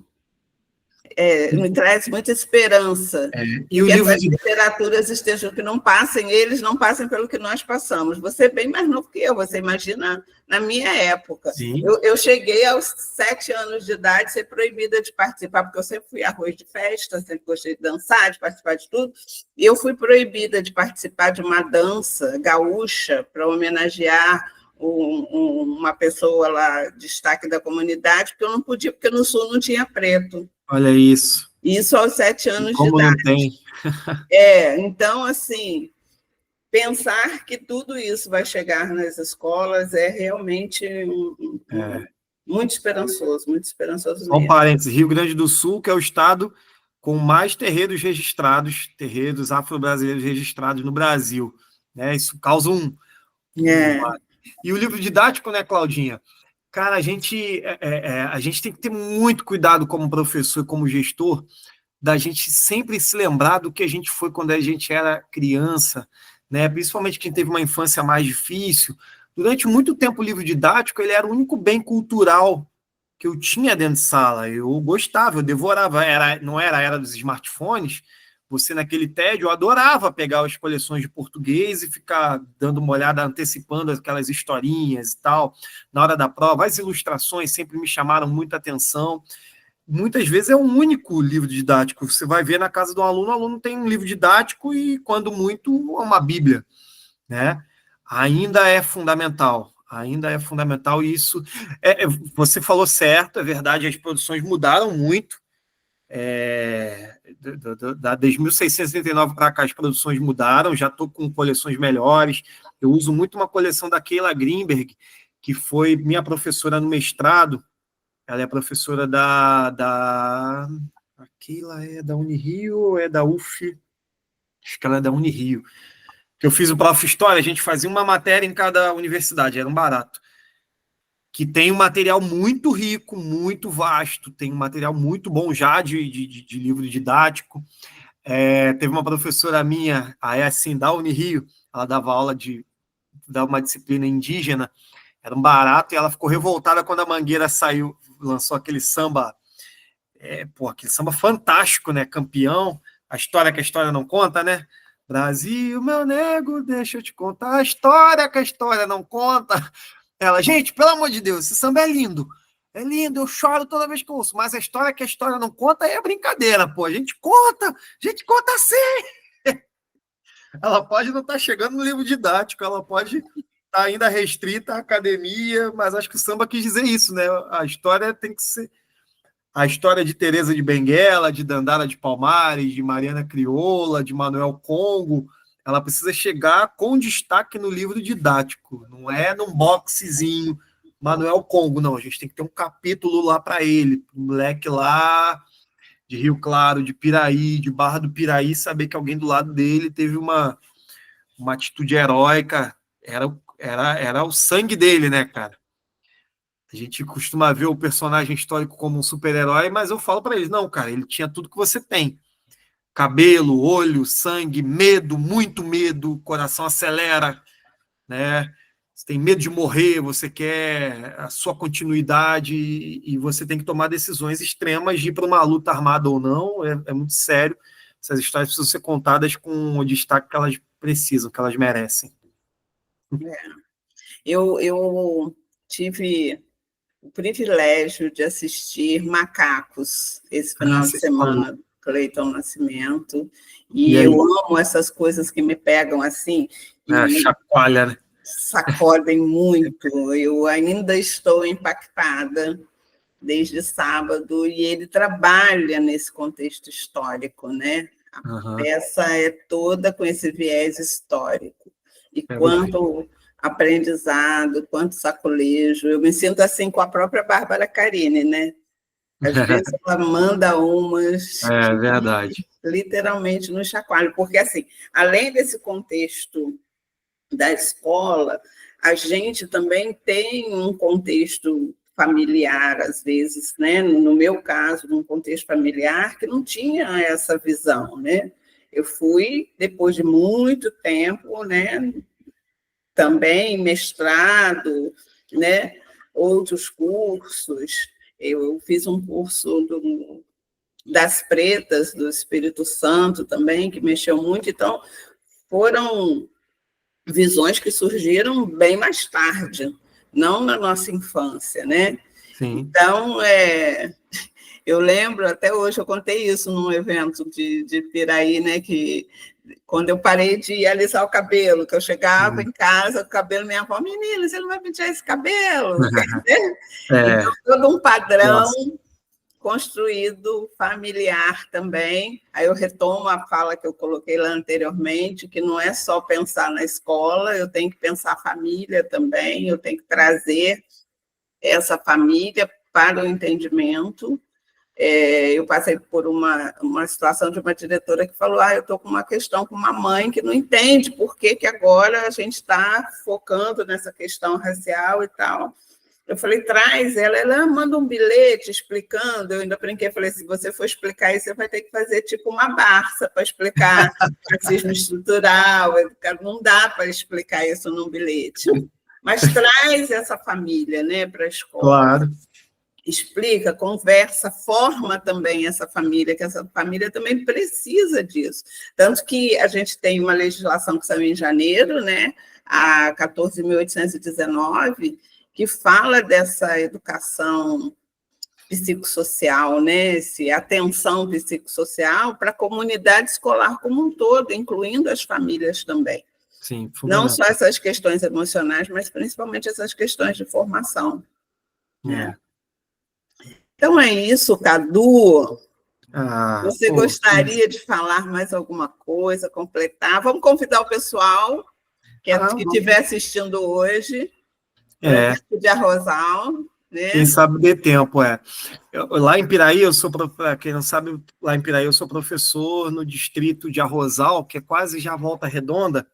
me traz muita esperança E de o que livro essas de... literaturas estejam, que não passem, eles não passem pelo que nós passamos. Você é bem mais novo que eu, você imagina, na minha época. Sim. Eu cheguei aos 7 anos de idade ser proibida de participar, porque eu sempre fui arroz de festa, sempre gostei de dançar, de participar de tudo, e eu fui proibida de participar de uma dança gaúcha para homenagear uma pessoa lá, destaque da comunidade, porque eu não podia, porque no Sul não tinha preto. Olha isso. Isso aos 7 anos de Como idade. não tem? Então, assim, pensar que tudo isso vai chegar nas escolas é realmente muito esperançoso Só um mesmo. parênteses, Rio Grande do Sul, que é o estado com mais terreiros registrados, terreiros afro-brasileiros registrados no Brasil. Né? Isso causa E o livro didático, né, Claudinha? Cara, a gente tem que ter muito cuidado como professor e como gestor, da gente sempre se lembrar do que a gente foi quando a gente era criança, né? Principalmente quem teve uma infância mais difícil. Durante muito tempo, o livro didático ele era o único bem cultural que eu tinha dentro de sala. Eu gostava, eu devorava. Não era a era dos smartphones. Você, naquele tédio, eu adorava pegar as coleções de português e ficar dando uma olhada, antecipando aquelas historinhas e tal. Na hora da prova, as ilustrações sempre me chamaram muita atenção. Muitas vezes é um único livro didático. Você vai ver na casa do aluno, o aluno tem um livro didático e, quando muito, uma Bíblia, né? Ainda é fundamental, e isso... você falou certo, é verdade, as produções mudaram muito, desde 1639 para cá as produções mudaram, já estou com coleções melhores, eu uso muito uma coleção da Keila Greenberg, que foi minha professora no mestrado. Ela é professora a Keila é da Unirio ou é da UF? Acho que ela é da Unirio. Que eu fiz o Prof. História, a gente fazia uma matéria em cada universidade, era um barato. Que tem um material muito rico, muito vasto, tem um material muito bom já de livro didático. Teve uma professora minha, a assim, da Unirio, ela dava aula dava uma disciplina indígena, era um barato, e ela ficou revoltada quando a Mangueira lançou aquele samba, aquele samba fantástico, né? Campeão, a história que a história não conta, né? Brasil, meu nego, deixa eu te contar a história que a história não conta. Ela, gente, pelo amor de Deus, esse samba é lindo, eu choro toda vez que eu ouço, mas a história que a história não conta é brincadeira, pô, a gente conta sim. Ela pode não estar chegando no livro didático, ela pode estar ainda restrita à academia, mas acho que o samba quis dizer isso, né? A história tem que ser... A história de Teresa de Benguela, de Dandara de Palmares, de Mariana Crioula, de Manuel Congo, ela precisa chegar com destaque no livro didático, não é num boxezinho Manuel Congo, não. A gente tem que ter um capítulo lá para ele, um moleque lá de Rio Claro, de Piraí, de Barra do Piraí, saber que alguém do lado dele teve uma atitude heróica, era o sangue dele, né, cara? A gente costuma ver o personagem histórico como um super-herói, mas eu falo para eles, não, cara, ele tinha tudo que você tem. Cabelo, olho, sangue, medo, muito medo, o coração acelera, né? Você tem medo de morrer, você quer a sua continuidade e você tem que tomar decisões extremas de ir para uma luta armada ou não, é muito sério. Essas histórias precisam ser contadas com o destaque que elas precisam, que elas merecem. Eu tive o privilégio de assistir Macacos esse final de semana, Cleiton Nascimento, e eu amo essas coisas que me pegam assim, chacoalha, né? Sacodem muito. Eu ainda estou impactada desde sábado, e ele trabalha nesse contexto histórico, né? A peça é toda com esse viés histórico. E quanto aprendizado, quanto sacolejo. Eu me sinto assim com a própria Bárbara Carini, né? Às vezes ela manda umas... É verdade. Literalmente no chacoalho, porque, assim, além desse contexto da escola, a gente também tem um contexto familiar, às vezes, né? No meu caso, num contexto familiar que não tinha essa visão, né? Eu fui, depois de muito tempo, né? Também mestrado, né? Outros cursos. Eu fiz um curso das Pretas, do Espírito Santo também, que mexeu muito. Então, foram visões que surgiram bem mais tarde, não na nossa infância, né? Sim. Então, eu lembro, até hoje eu contei isso num evento de Piraí, né, que quando eu parei de alisar o cabelo, que eu chegava em casa com o cabelo, minha avó, menina, você não vai pentear esse cabelo? Então, todo um padrão construído familiar também. Aí eu retomo a fala que eu coloquei lá anteriormente, que não é só pensar na escola, eu tenho que pensar a família também, eu tenho que trazer essa família para o entendimento. Eu passei por uma situação de uma diretora que falou, eu estou com uma questão com uma mãe que não entende por que agora a gente está focando nessa questão racial e tal. Eu falei, traz ela manda um bilhete explicando, eu ainda brinquei, falei, se você for explicar isso, você vai ter que fazer tipo uma Barça para explicar racismo estrutural, não dá para explicar isso num bilhete. Mas traz essa família, né, para a escola. Claro. Explica, conversa, forma também essa família, que essa família também precisa disso. Tanto que a gente tem uma legislação que saiu em janeiro, né, a 14.819, que fala dessa educação psicossocial, né, atenção psicossocial para a comunidade escolar como um todo, incluindo as famílias também. Sim, não só essas questões emocionais, mas principalmente essas questões de formação. Né? Então é isso, Cadu. Você gostaria de falar mais alguma coisa, completar? Vamos convidar o pessoal que estiver assistindo hoje para de Arrozal. Né? Quem sabe dê tempo, lá em Piraí, para quem não sabe, lá em Piraí eu sou professor no distrito de Arrozal, que é quase já Volta Redonda,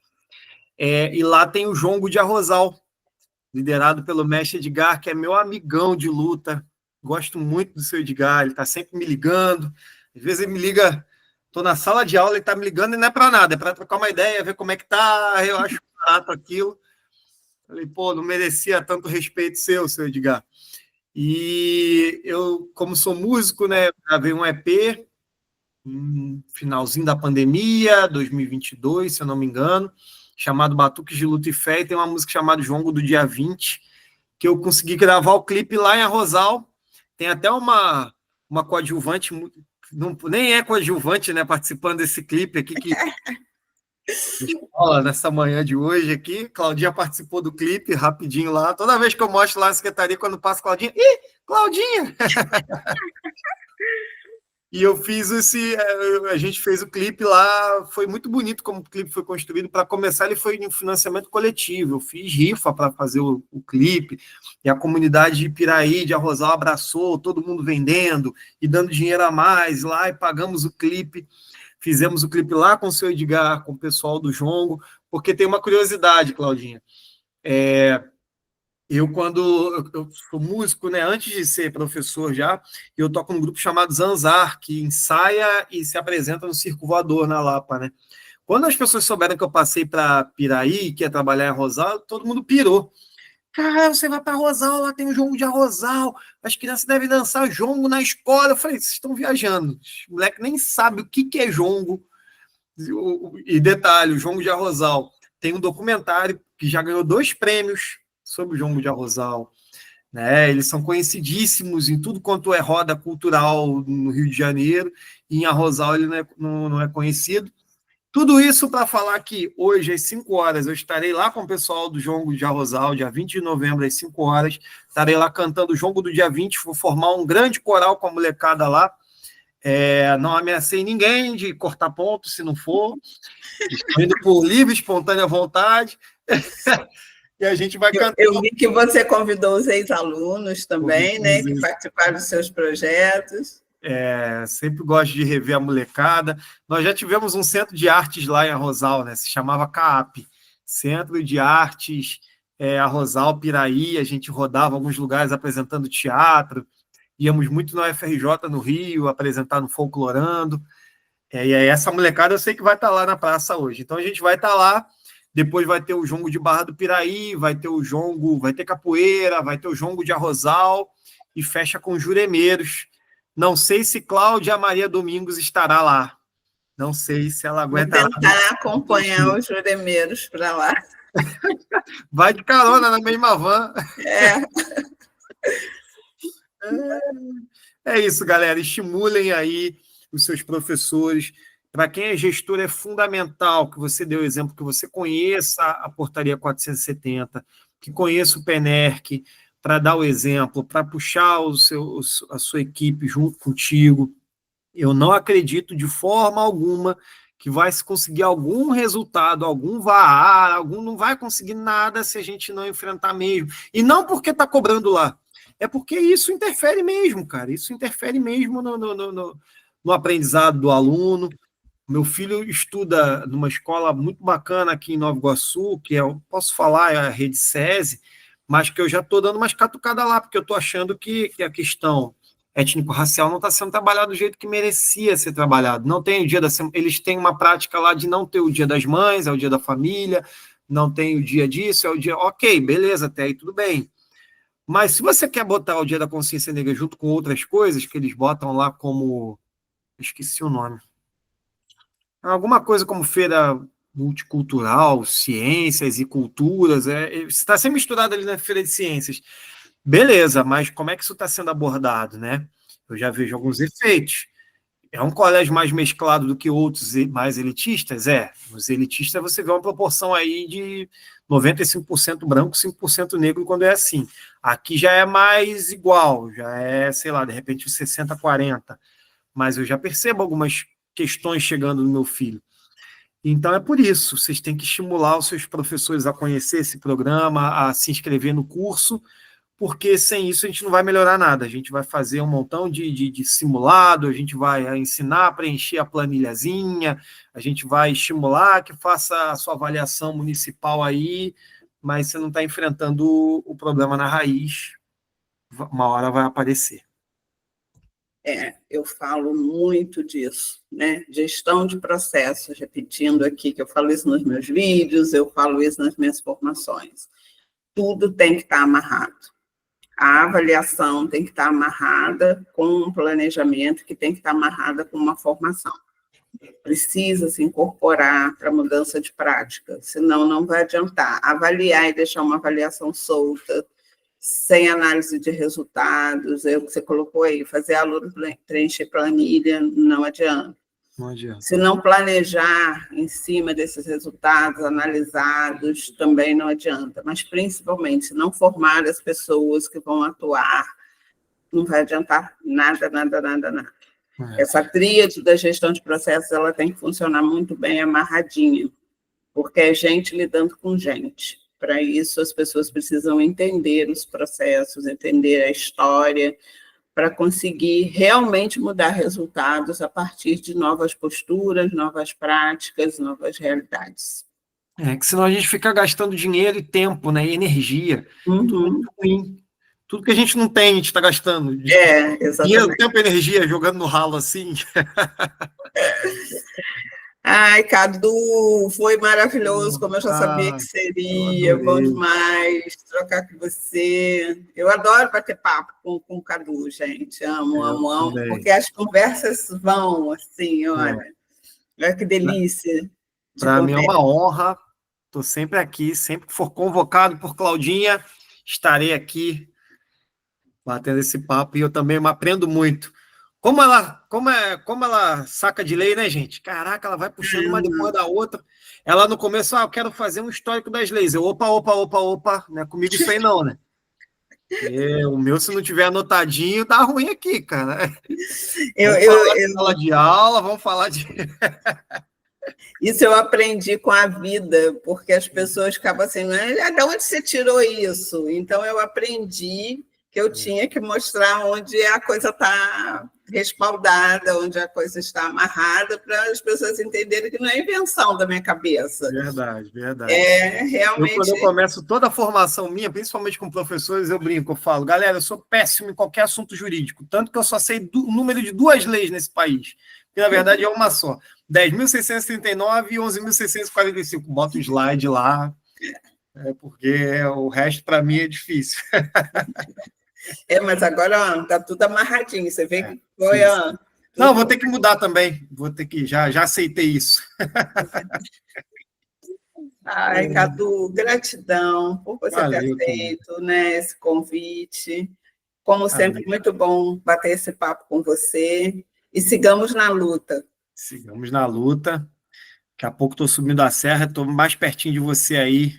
e lá tem o Jongo de Arrozal, liderado pelo mestre Edgar, que é meu amigão de luta. Gosto muito do seu Edgar, ele está sempre me ligando. Às vezes ele me liga, estou na sala de aula, ele está me ligando e não é para nada, é para trocar uma ideia, ver como é que está, eu acho barato aquilo. Falei, não merecia tanto respeito seu Edgar. E eu, como sou músico, né, gravei um EP, finalzinho da pandemia, 2022, se eu não me engano, chamado Batuques de Luta e Fé, e tem uma música chamada Jongo do Dia 20, que eu consegui gravar o clipe lá em Arrozal. Tem até uma coadjuvante, nem é coadjuvante, né, participando desse clipe aqui, que nessa manhã de hoje aqui. Claudinha participou do clipe rapidinho lá. Toda vez que eu mostro lá na secretaria, quando passa Claudinha, Claudinha! E eu fiz a gente fez o clipe lá, foi muito bonito como o clipe foi construído. Para começar, ele foi em financiamento coletivo. Eu fiz rifa para fazer o clipe, e a comunidade de Piraí, de Arrozal, abraçou, todo mundo vendendo e dando dinheiro a mais lá, e pagamos o clipe. Fizemos o clipe lá com o seu Edgar, com o pessoal do Jongo, porque tem uma curiosidade, Claudinha. Quando eu sou músico, né, antes de ser professor já, eu toco num grupo chamado Zanzar, que ensaia e se apresenta no Circo Voador, na Lapa, né? Quando as pessoas souberam que eu passei para Piraí, que ia trabalhar em Arrozal, todo mundo pirou. Cara, você vai para Arrozal, lá tem um jongo de Arrozal, as crianças devem dançar jongo na escola. Eu falei, vocês estão viajando, os moleques nem sabem o que é jongo. E detalhe, o jongo de Arrozal tem um documentário que já ganhou 2 prêmios sobre o jongo de Arrozal. Né? Eles são conhecidíssimos em tudo quanto é roda cultural no Rio de Janeiro, e em Arrozal ele não é conhecido. Tudo isso para falar que hoje, às 5 horas, eu estarei lá com o pessoal do Jongo de Arrozal, dia 20 de novembro, às 5 horas. Estarei lá cantando o Jongo do dia 20, vou formar um grande coral com a molecada lá. Não ameacei ninguém de cortar ponto, se não for. Estou indo por livre, espontânea vontade. E a gente vai cantar. Eu vi que você convidou os ex-alunos também, né, que participaram dos seus projetos. Sempre gosto de rever a molecada. Nós já tivemos um centro de artes lá em Arrozal, né? Se chamava CAAP, Centro de Artes Arrozal, Piraí, a gente rodava alguns lugares apresentando teatro, íamos muito na UFRJ no Rio, apresentar no Folclorando. E aí essa molecada eu sei que vai estar lá na praça hoje. Então a gente vai estar lá, depois vai ter o jongo de Barra do Piraí, vai ter o jongo, vai ter capoeira, vai ter o jongo de Arrozal e fecha com Juremeiros. Não sei se Cláudia Maria Domingos estará lá. Não sei se ela aguenta. Vou tentar acompanhar os Juremeiros para lá. Vai de carona na mesma van. É isso, galera. Estimulem aí os seus professores. Para quem é gestor, é fundamental que você dê o exemplo, que você conheça a Portaria 470, que conheça o PENERC, para dar o exemplo, para puxar a sua equipe junto contigo. Eu não acredito de forma alguma que vai se conseguir algum resultado, algum VAR, não vai conseguir nada se a gente não enfrentar mesmo. E não porque está cobrando lá, é porque isso interfere mesmo, cara. Isso interfere mesmo no aprendizado do aluno. Meu filho estuda numa escola muito bacana aqui em Nova Iguaçu, que posso falar, é a Rede SESI, mas que eu já estou dando umas catucadas lá, porque eu estou achando que a questão étnico-racial não está sendo trabalhado do jeito que merecia ser trabalhado. Não tem o dia da semana, eles têm uma prática lá de não ter o dia das mães, é o dia da família, não tem o dia disso, é o dia... Ok, beleza, até aí tudo bem. Mas se você quer botar o dia da consciência negra junto com outras coisas que eles botam lá como... Esqueci o nome. Alguma coisa como feira multicultural, ciências e culturas, está sempre misturado ali na feira de ciências. Beleza, mas como é que isso está sendo abordado, né? Eu já vejo alguns efeitos. É um colégio mais mesclado do que outros mais elitistas? Os elitistas você vê uma proporção aí de 95% branco, 5% negro quando é assim. Aqui já é mais igual, já é, sei lá, de repente 60-40. Mas eu já percebo algumas questões chegando no meu filho. Então é por isso, vocês têm que estimular os seus professores a conhecer esse programa, a se inscrever no curso, porque sem isso a gente não vai melhorar nada. A gente vai fazer um montão de simulado, a gente vai ensinar a preencher a planilhazinha, a gente vai estimular que faça a sua avaliação municipal aí, mas você não está enfrentando o problema na raiz, uma hora vai aparecer. Eu falo muito disso, né? Gestão de processos, repetindo aqui que eu falo isso nos meus vídeos, eu falo isso nas minhas formações. Tudo tem que estar amarrado. A avaliação tem que estar amarrada com um planejamento, que tem que estar amarrada com uma formação. Precisa se incorporar para a mudança de prática, senão não vai adiantar. Avaliar e deixar uma avaliação solta, sem análise de resultados, é o que você colocou aí, fazer aluno preencher planilha, não adianta. Não adianta. Se não planejar em cima desses resultados analisados, também não adianta. Mas, principalmente, se não formar as pessoas que vão atuar, não vai adiantar nada. Essa tríade da gestão de processos, ela tem que funcionar muito bem amarradinha, porque é gente lidando com gente. Para isso, as pessoas precisam entender os processos, entender a história, para conseguir realmente mudar resultados a partir de novas posturas, novas práticas, novas realidades. Que senão a gente fica gastando dinheiro e tempo, né, e energia. Tudo muito ruim. Tudo que a gente não tem, a gente está gastando. Exatamente. Dinheiro, tempo e energia jogando no ralo assim. Ai, Cadu, foi maravilhoso, como eu já sabia que seria. Bom demais trocar com você. Eu adoro bater papo com o Cadu, gente. Amo, porque as conversas vão, assim, olha que delícia. Para mim é uma honra. Estou sempre aqui, sempre que for convocado por Claudinha, estarei aqui batendo esse papo, e eu também aprendo muito. Como ela saca de lei, né, gente? Caraca, ela vai puxando uma depois da outra. Ela no começo, eu quero fazer um histórico das leis. Eu, opa, não é comigo isso aí não, né? O meu, se não tiver anotadinho, tá ruim aqui, cara. Vamos falar de sala de aula, vamos falar de... Isso eu aprendi com a vida, porque as pessoas ficavam assim, de onde você tirou isso? Então, eu aprendi que eu tinha que mostrar onde a coisa está respaldada, onde a coisa está amarrada, para as pessoas entenderem que não é invenção da minha cabeça. Verdade, verdade. É realmente. Quando eu começo toda a formação minha, principalmente com professores, eu brinco, eu falo, galera, eu sou péssimo em qualquer assunto jurídico, tanto que eu só sei o número de 2 leis nesse país, que na verdade é uma só, 10.639 e 11.645. Bota o slide lá, porque o resto para mim é difícil. Mas agora está tudo amarradinho, você vê que foi... Não, vou ter que mudar também, vou ter que, já aceitei isso. Ai, Cadu, gratidão por você ter aceito, né, esse convite. Como sempre, muito bom bater esse papo com você. E sigamos na luta. Sigamos na luta. Daqui a pouco estou subindo a serra, estou mais pertinho de você aí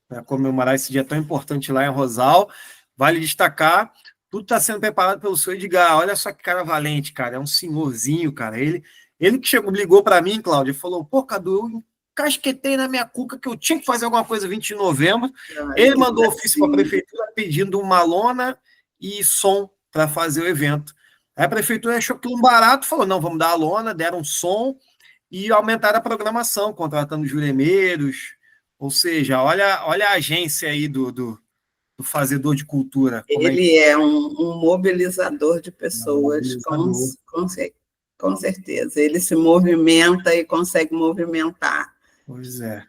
para comemorar esse dia tão importante lá em Rosal. Vale destacar, tudo está sendo preparado pelo seu Edgar. Olha só que cara valente, cara. É um senhorzinho, cara. Ele que chegou, ligou para mim, Cláudio, e falou: pô, Cadu, eu encasquetei na minha cuca que eu tinha que fazer alguma coisa 20 de novembro. Ele mandou ofício para a prefeitura pedindo uma lona e som para fazer o evento. Aí a prefeitura achou aquilo um barato, falou: não, vamos dar a lona, deram um som e aumentaram a programação, contratando juremeiros. Ou seja, olha a agência aí do fazedor de cultura. Ele é um mobilizador de pessoas, com certeza. Ele se movimenta e consegue movimentar. Pois é.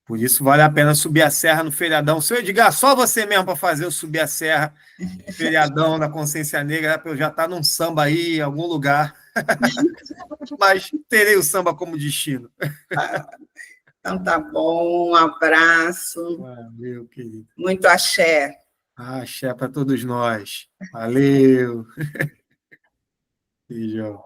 Por isso vale a pena subir a serra no feriadão. Seu Edgar, só você mesmo para fazer o subir a serra, feriadão na Consciência Negra, para eu já estar num samba aí, em algum lugar. Mas terei o samba como destino. Então tá bom, um abraço. Valeu, querido. Muito axé. Axé para todos nós. Valeu. Beijão.